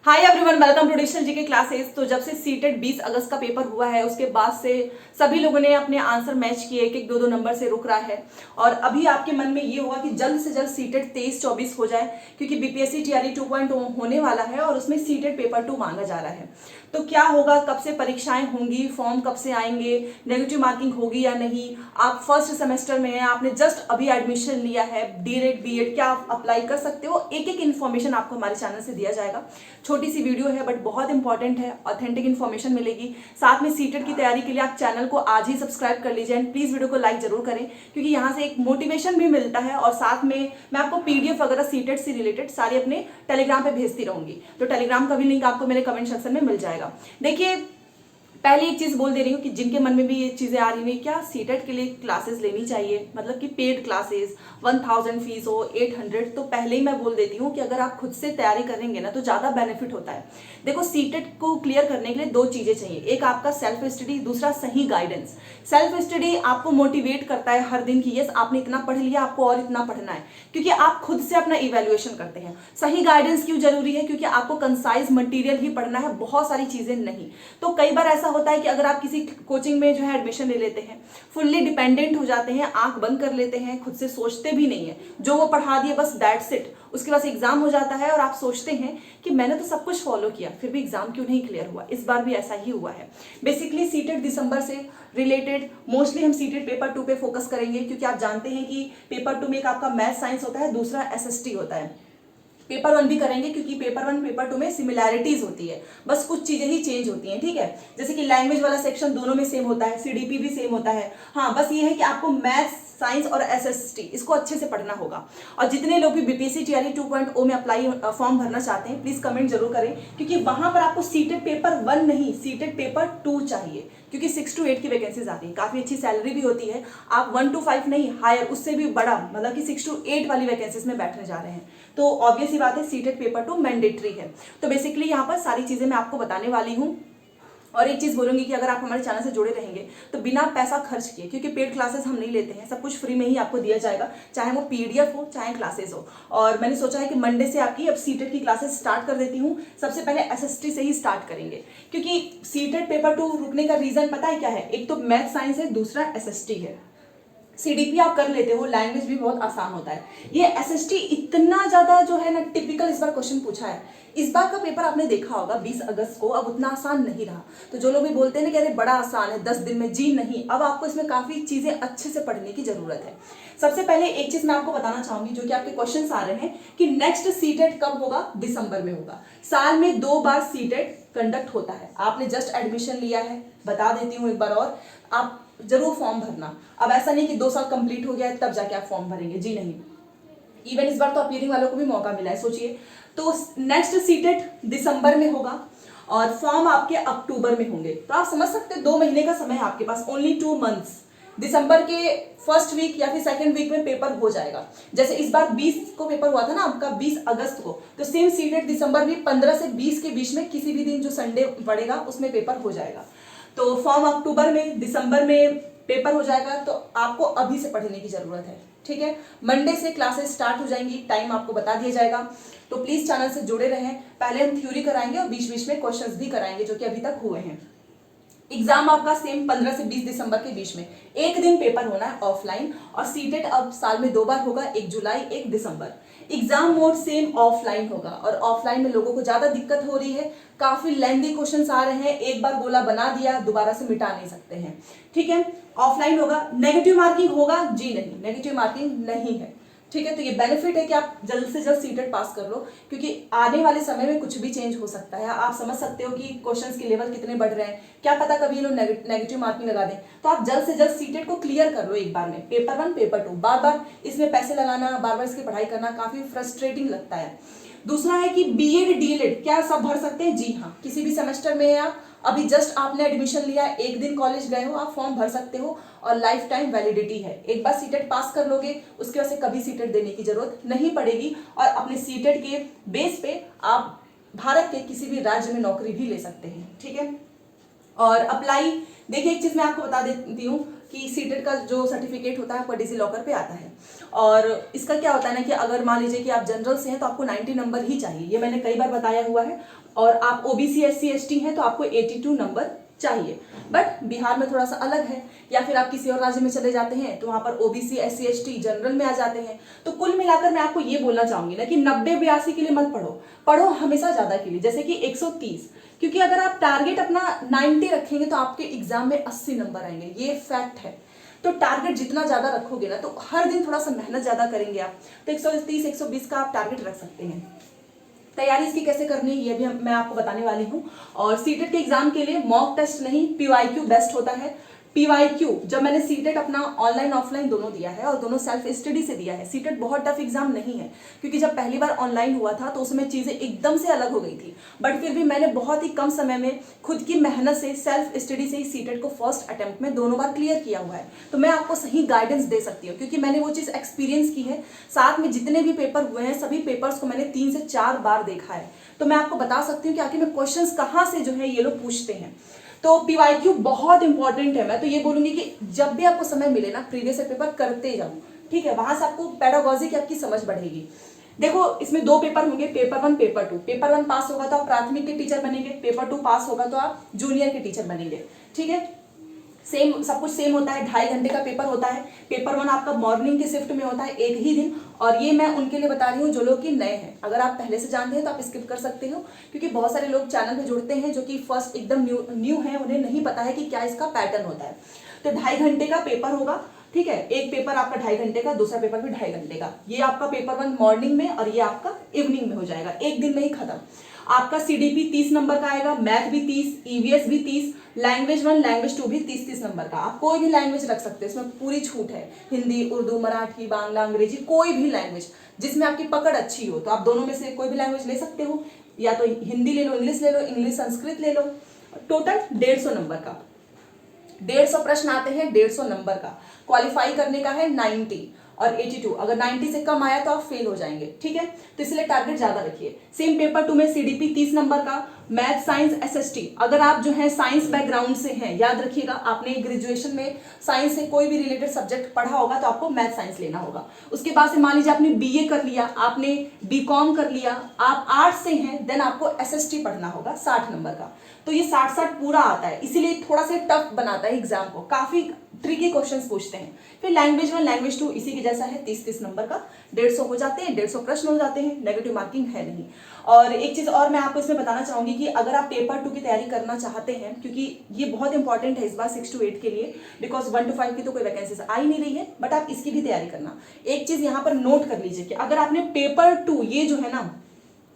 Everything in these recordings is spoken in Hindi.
Hi everyone, welcome to digital GK classes. तो जब से सीटेट 20 अगस्त का पेपर हुआ है उसके बाद से सभी लोगों ने अपने आंसर मैच किए, एक एक दो दो नंबर से रुक रहा है। और अभी आपके मन में ये होगा कि जल्द से जल्द सीटेट 23-24 हो जाए, क्योंकि बीपीएससी टीआरई 2.0 होने वाला है और उसमें सीटेट पेपर 2 मांगा जा रहा है। तो क्या होगा, कब से परीक्षाएं होंगी, फॉर्म कब से आएंगे, नेगेटिव मार्किंग होगी या नहीं, आप फर्स्ट सेमेस्टर में हैं, आपने जस्ट अभी एडमिशन लिया है, डीएड बीएड क्या आप अप्लाई कर सकते हो, एक एक इन्फॉर्मेशन आपको हमारे चैनल से दिया जाएगा। छोटी सी वीडियो है बट बहुत इंपॉर्टेंट है, ऑथेंटिक इन्फॉर्मेशन मिलेगी। साथ में सीटेट की तैयारी के लिए आप चैनल को आज ही सब्सक्राइब कर लीजिए एंड प्लीज वीडियो को लाइक जरूर करें, क्योंकि यहाँ से एक मोटिवेशन भी मिलता है। और साथ में मैं आपको पीडीएफ वगैरह सीटेट से रिलेटेड सारी अपने टेलीग्राम पे भेजती रहूंगी, तो टेलीग्राम का भी लिंक आपको मेरे कमेंट सेक्शन में मिल जाएगा। देखिए, पहले एक चीज बोल दे रही हूँ कि जिनके मन में भी ये चीजें आ रही हैं, क्या सीटेट के लिए क्लासेस लेनी चाहिए, मतलब कि पेड क्लासेस 1000 फीस हो 800, तो पहले ही मैं बोल देती हूँ कि अगर आप खुद से तैयारी करेंगे ना तो ज्यादा बेनिफिट होता है। देखो, सीटेट को क्लियर करने के लिए दो चीजें चाहिए, एक आपका सेल्फ स्टडी, दूसरा सही गाइडेंस। सेल्फ स्टडी आपको मोटिवेट करता है हर दिन की यस आपने इतना पढ़ लिया, आपको और इतना पढ़ना है, क्योंकि आप खुद से अपना इवेल्युएशन करते हैं। सही गाइडेंस क्यों जरूरी है, क्योंकि आपको कंसाइज मटेरियल ही पढ़ना है, बहुत सारी चीजें नहीं। तो कई बार ऐसा होता है कि अगर आप किसी कोचिंग में जो है एडमिशन ले लेते हैं, फुल्ली डिपेंडेंट हो जाते हैं, आंख बंद कर लेते हैं, खुद से सोचते भी नहीं है, जो वो पढ़ा दिए बस दैट्स इट। उसके बाद एग्जाम हो जाता है और आप सोचते हैं कि मैंने तो सब कुछ फॉलो किया, फिर भी एग्जाम क्यों नहीं क्लियर हुआ। इस बार भी ऐसा ही हुआ है। बेसिकली सीटेट दिसंबर से रिलेटेड मोस्टली हम सीटेट पेपर 2 पे फोकस करेंगे, क्योंकि आप जानते हैं कि पेपर 2 में एक आपका मैथ साइंस होता है, दूसरा एसएसटी होता है। पेपर 1 भी करेंगे, क्योंकि पेपर 1 पेपर 2 में सिमिलैरिटीज होती है, बस कुछ चीजें ही चेंज होती हैं, ठीक है। जैसे कि लैंग्वेज वाला सेक्शन दोनों में सेम होता है, सीडीपी भी सेम होता है। हाँ, बस ये है कि आपको मैथ्स, साइंस और एसएसटी इसको अच्छे से पढ़ना होगा। और जितने लोग भी बीपीएससी टीआरई 2.0 में अप्लाई फॉर्म भरना चाहते हैं, प्लीज कमेंट जरूर करें, क्योंकि वहां पर आपको सीटेट पेपर 1 नहीं, सीटेट पेपर 2 चाहिए, क्योंकि 6 to 8 की वैकेंसीज आती है, काफी अच्छी सैलरी भी होती है। आप 1 to 5 नहीं, हायर उससे भी बड़ा, मतलब कि 6 to 8 वाली वैकेंसीज में बैठने जा रहे हैं। तो ऑब्वियस ही बात है, सीटेट पेपर 2 मैंडेटरी है। तो बेसिकली यहाँ पर सारी चीजें मैं आपको बताने वाली हूँ। और एक चीज बोलूंगी कि अगर आप हमारे चैनल से जुड़े रहेंगे तो बिना पैसा खर्च किए, क्योंकि पेड क्लासेस हम नहीं लेते हैं, सब कुछ फ्री में ही आपको दिया जाएगा, चाहे वो पीडीएफ हो चाहे क्लासेस हो। और मैंने सोचा है कि मंडे से आपकी अब सीटेट की क्लासेस स्टार्ट कर देती हूँ। सबसे पहले एसएसटी से ही स्टार्ट करेंगे, क्योंकि सीटेट पेपर 2 रुकने का रीजन पता है क्या है, एक तो मैथ साइंस है, दूसरा एसएसटी है। सीडीपी आप कर लेते हो, लैंग्वेज भी बहुत आसान होता है। ये एसएसटी इतना ज्यादा जो है ना टिपिकल इस बार क्वेश्चन पूछा है। इस बार का पेपर आपने देखा होगा 20 अगस्त को, अब उतना आसान नहीं रहा। तो जो लोग भी बोलते हैं ना कि अरे बड़ा आसान है 10 दिन में, जी नहीं, अब आपको इसमें काफी चीजें अच्छे से पढ़ने की जरूरत है। सबसे पहले एक चीज मैं आपको बताना चाहूंगी, जो कि आपके क्वेश्चन आ रहे हैं कि नेक्स्ट सीटेट कब होगा, दिसंबर में होगा। साल में 2 बार सीटेट कंडक्ट होता है। आपने जस्ट एडमिशन लिया है, बता देती हूँ एक बार और, आप जरूर फॉर्म भरना। अब ऐसा नहीं कि 2 साल कंप्लीट हो गया है तब जाके आप फॉर्म भरेंगे, जी नहीं। इवन इस बार तो अपीयरिंग वालों को भी मौका मिला है, सोचिए। तो नेक्स्ट सीटेट दिसंबर में होगा और फॉर्म आपके अक्टूबर में होंगे। तो आप समझ सकते हैं 2 महीने का समय है आपके पास, ओनली 2 मंथ्स। दिसंबर के फर्स्ट वीक या फिर सेकंड वीक में पेपर हो जाएगा। जैसे इस बार 20 को पेपर हुआ था ना आपका, 20 अगस्त को, तो सेम सीटेट दिसंबर भी 15 से 20 के बीच में किसी भी दिन जो संडे पड़ेगा उसमें पेपर हो जाएगा। तो फॉर्म अक्टूबर में, दिसंबर में पेपर हो जाएगा। तो आपको अभी से पढ़ने की जरूरत है, ठीक है। मंडे से क्लासेस स्टार्ट हो जाएंगी, टाइम आपको बता दिया जाएगा। तो प्लीज चैनल से जुड़े रहें। पहले हम थ्योरी कराएंगे और बीच बीच में क्वेश्चंस भी कराएंगे, जो कि अभी तक हुए हैं। एग्जाम आपका सेम 15 से 20 दिसंबर के बीच में, एक दिन पेपर होना है ऑफलाइन। और सीटेट अब साल में 2 बार होगा, 1 जुलाई 1 दिसंबर। एग्जाम मोड सेम ऑफलाइन होगा, और ऑफलाइन में लोगों को ज्यादा दिक्कत हो रही है, काफी लेंथी क्वेश्चंस आ रहे हैं, एक बार गोला बना दिया दोबारा से मिटा नहीं सकते हैं, ठीक है। ऑफलाइन होगा। नेगेटिव मार्किंग होगा, जी नहीं, नेगेटिव मार्किंग नहीं है, ठीक है। तो ये बेनिफिट है कि आप जल्द से जल्द सीटेट पास कर लो, क्योंकि आने वाले समय में कुछ भी चेंज हो सकता है। आप समझ सकते हो कि क्वेश्चंस के लेवल कितने बढ़ रहे हैं, क्या पता कभी ये लोग नेगेटिव मार्किंग लगा दें। तो आप जल्द से जल्द सीटेट को क्लियर कर लो एक बार में, पेपर 1 पेपर 2। बार बार इसमें पैसे लगाना, बार बार इसकी पढ़ाई करना काफी फ्रस्ट्रेटिंग लगता है। दूसरा है कि बीएड डीएलएड क्या सब भर सकते हैं, जी हाँ। किसी भी सेमेस्टर में आप अभी जस्ट आपने एडमिशन लिया, एक दिन कॉलेज गए हो, आप फॉर्म भर सकते हो, और लाइफ टाइम वैलिडिटी है। एक बार सीटेट पास कर लोगे, उसके बाद से कभी सीटेट देने की जरूरत नहीं पड़ेगी, और अपने सीटेट के बेस पे आप भारत के किसी भी राज्य में नौकरी भी ले सकते हैं, ठीक है। और अप्लाई, देखिए एक चीज मैं आपको बता देती हूँ, कि सीटेट का जो सर्टिफिकेट होता है आपका डिजी लॉकर पे आता है। और इसका क्या होता है ना कि अगर मान लीजिए कि आप जनरल से हैं तो आपको 90 नंबर ही चाहिए, ये मैंने कई बार बताया हुआ है। और आप ओबीसी SC ST हैं तो आपको 82 नंबर चाहिए। बट बिहार में थोड़ा सा अलग है, या फिर आप किसी और राज्य में चले जाते हैं तो वहां पर ओबीसी SC ST जनरल में आ जाते हैं। तो कुल मिलाकर मैं आपको ये बोलना चाहूंगी ना कि 90-82 के लिए मत पढ़ो, पढ़ो हमेशा ज्यादा के लिए, जैसे कि 130, क्योंकि अगर आप टारगेट अपना 90 रखेंगे तो आपके एग्जाम में 80 नंबर आएंगे, ये फैक्ट है। तो टारगेट जितना ज्यादा रखोगे ना तो हर दिन थोड़ा सा मेहनत ज्यादा करेंगे आप, तो 130-120 का आप टारगेट रख सकते हैं। तैयारी इसकी कैसे करनी है ये भी मैं आपको बताने वाली हूँ। और सीटेट के एग्जाम के लिए मॉक टेस्ट नहीं, PYQ बेस्ट होता है। PYQ जब मैंने सीटेट अपना ऑनलाइन ऑफलाइन दोनों दिया है और दोनों सेल्फ स्टडी से दिया है। सीटेट बहुत टफ एग्जाम नहीं है, क्योंकि जब पहली बार ऑनलाइन हुआ था तो उसमें चीजें एकदम से अलग हो गई थी, बट फिर भी मैंने बहुत ही कम समय में खुद की मेहनत से सेल्फ स्टडी से ही सीटेट को फर्स्ट अटेम्प्ट में दोनों बार क्लियर किया हुआ है। तो मैं आपको सही गाइडेंस दे सकती हूँ, क्योंकि मैंने वो चीज एक्सपीरियंस की है। साथ में जितने भी पेपर हुए हैं सभी पेपर्स को मैंने 3 से 4 बार देखा है, तो मैं आपको बता सकती हूँ कि आखिर में क्वेश्चंस कहाँ से जो है ये लोग पूछते हैं। तो PYQ बहुत इंपॉर्टेंट है। मैं तो ये बोलूंगी कि जब भी आपको समय मिले ना प्रीवियस पेपर करते जाओ, ठीक है, वहां से आपको पेडागॉजी की आपकी समझ बढ़ेगी। देखो इसमें 2 पेपर होंगे, पेपर 1 पेपर 2। पेपर 1 पास होगा तो आप प्राथमिक के टीचर बनेंगे, पेपर 2 पास होगा तो आप जूनियर के टीचर बनेंगे, ठीक है। सेम सब कुछ सेम होता है, 2.5 घंटे का पेपर होता है। पेपर 1 आपका मॉर्निंग के शिफ्ट में होता है, एक ही दिन। और ये मैं उनके लिए बता रही हूँ जो लोग कि नए हैं, अगर आप पहले से जानते हैं तो आप स्किप कर सकते हो, क्योंकि बहुत सारे लोग चैनल पे जुड़ते हैं जो कि फर्स्ट एकदम न्यू है, उन्हें नहीं पता है कि क्या इसका पैटर्न होता है। तो 2.5 घंटे का पेपर होगा, ठीक है। एक पेपर आपका 2.5 घंटे का, दूसरा पेपर भी 2.5 घंटे का। ये आपका पेपर 1 मॉर्निंग में और ये आपका इवनिंग में हो जाएगा, एक दिन में ही खत्म। आपका CDP 30 नंबर का आएगा, मैथ भी 30, EVS भी 30, लैंग्वेज 1 लैंग्वेज 2 भी 30-30 नंबर का। आप कोई भी लैंग्वेज रख सकते हैं, इसमें पूरी छूट है। हिंदी, उर्दू, मराठी, बांग्ला, अंग्रेजी, कोई भी लैंग्वेज जिसमें आपकी पकड़ अच्छी हो, तो आप दोनों में से कोई भी लैंग्वेज ले सकते हो, या तो हिंदी ले लो, इंग्लिश ले लो, इंग्लिश संस्कृत ले लो। टोटल 150 नंबर का, 150 प्रश्न आते हैं, 150 नंबर का। क्वालिफाई करने का है 90 और 82, अगर 90 से कम आया तो आप फेल हो जाएंगे, ठीक है। तो इसलिए टारगेट ज्यादा रखिए। सेम पेपर 2 में CDP 30 नंबर का, मैथ साइंस SST। अगर आप जो है साइंस बैकग्राउंड से हैं, याद रखिएगा आपने ग्रेजुएशन में साइंस से कोई भी रिलेटेड सब्जेक्ट पढ़ा होगा तो आपको मैथ साइंस लेना होगा। उसके बाद से मान लीजिए आपने BA कर लिया, आपने BCom कर लिया, आप आर्ट्स से हैं, देन आपको SST पढ़ना होगा 60 नंबर का। तो ये 60-60 पूरा आता है, इसीलिए थोड़ा सा टफ बनाता है एग्जाम को, काफी ट्रिकी क्वेश्चंस पूछते हैं। फिर लैंग्वेज 1 लैंग्वेज 2 इसी के जैसा है, 30-30 नंबर का, 150 हो जाते हैं, 150 प्रश्न हो जाते हैं, नेगेटिव मार्किंग है नहीं। और एक चीज और मैं आपको इसमें बताना चाहूंगी कि अगर आप पेपर 2 की तैयारी करना चाहते हैं, क्योंकि ये बहुत इंपॉर्टेंट है इस बार 6 to 8 के लिए, बिकॉज 1 to 5 की तो कोई वैकेंसी आ ही नहीं रही है, बट आप इसकी भी तैयारी करना। एक चीज यहाँ पर नोट कर लीजिए कि अगर आपने पेपर 2, ये जो है ना,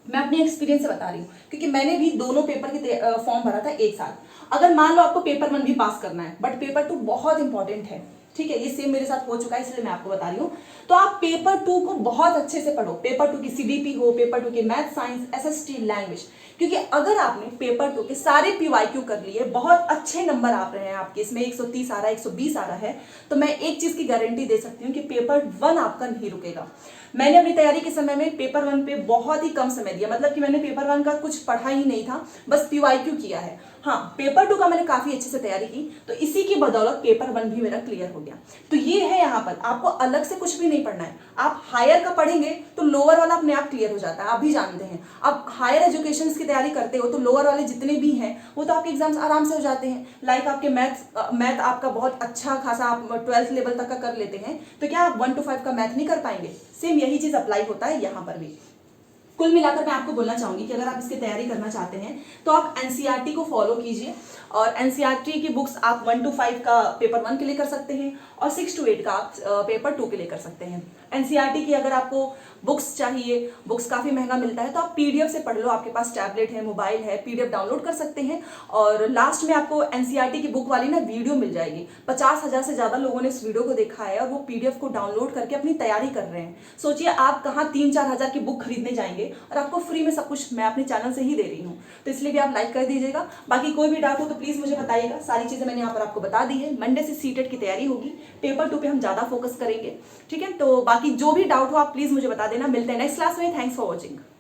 मैं अपने एक्सपीरियंस से बता रही हूँ, क्योंकि मैंने भी दोनों पेपर की फॉर्म भरा था एक साथ। अगर मान लो आपको पेपर 1 भी पास करना है, बट पेपर 2 बहुत इंपॉर्टेंट है, ठीक है, ये सेम मेरे साथ हो चुका है, इसलिए मैं आपको बता रही हूँ। तो आप पेपर 2 को बहुत अच्छे से पढ़ो, पेपर 2 की CDP हो, पेपर 2 की मैथ साइंस SST लैंग्वेज, क्योंकि अगर आपने पेपर 2 के सारे PYQ कर लिए, बहुत अच्छे नंबर आ रहे हैं आपके, इसमें 130 आ रहा है, 120 आ रहा है, तो मैं एक चीज की गारंटी दे सकती हूँ कि पेपर 1 आपका नहीं रुकेगा। मैंने अपनी तैयारी के समय में पेपर 1 पे बहुत ही कम समय दिया, मतलब कि मैंने पेपर 1 का कुछ पढ़ा ही नहीं था, बस PYQ किया है। हाँ, पेपर 2 का मैंने काफी अच्छे से तैयारी की, तो इसी की बदौलत पेपर 1 भी मेरा क्लियर हो गया। तो ये है, यहाँ पर आपको अलग से कुछ भी नहीं पढ़ना है। आप हायर का पढ़ेंगे तो लोअर वाला अपने आप क्लियर हो जाता है, आप भी जानते हैं। अब हायर एजुकेशन की तैयारी करते हो तो लोअर वाले जितने भी हैं वो तो आपके एग्जाम्स आराम से हो जाते हैं। लाइक आपके मैथ आपका बहुत अच्छा खासा आप 12th लेवल तक का कर लेते हैं, तो क्या आप 1 to 5 का मैथ नहीं कर पाएंगे? सेम यही चीज अप्लाई होता है यहाँ पर भी। कुल मिलाकर मैं आपको बोलना चाहूंगी कि अगर आप इसकी तैयारी करना चाहते हैं तो आप NCERT को फॉलो कीजिए, और NCERT की बुक्स आप 1 to 5 का पेपर 1 के लिए कर सकते हैं, और 6 to 8 का आप पेपर 2 के लिए कर सकते हैं। NCERT की अगर आपको बुक्स चाहिए, बुक्स काफ़ी महंगा मिलता है, तो आप PDF से पढ़ लो, आपके पास टैबलेट है, मोबाइल है, PDF डाउनलोड कर सकते हैं। और लास्ट में आपको NCERT की बुक वाली ना वीडियो मिल जाएगी, 50,000 से ज़्यादा लोगों ने इस वीडियो को देखा है और वो PDF को डाउनलोड करके अपनी तैयारी कर रहे हैं। सोचिए आप कहाँ 3-4 हज़ार की बुक खरीदने जाएंगे और आपको फ्री में सब कुछ मैं अपने चैनल से ही दे रही हूँ, तो इसलिए भी आप लाइक कर दीजिएगा। बाकी कोई भी डाउट हो तो प्लीज़ मुझे बताइएगा, सारी चीज़ें मैंने यहाँ पर आपको बता दी है। मंडे से सीटेट की तैयारी होगी, पेपर 2 पे हम ज़्यादा फोकस करेंगे, ठीक है। तो बाकी जो भी डाउट हो आप प्लीज़ मुझे बता देना। मिलते हैं नेक्स्ट क्लास में। Thanks for watching.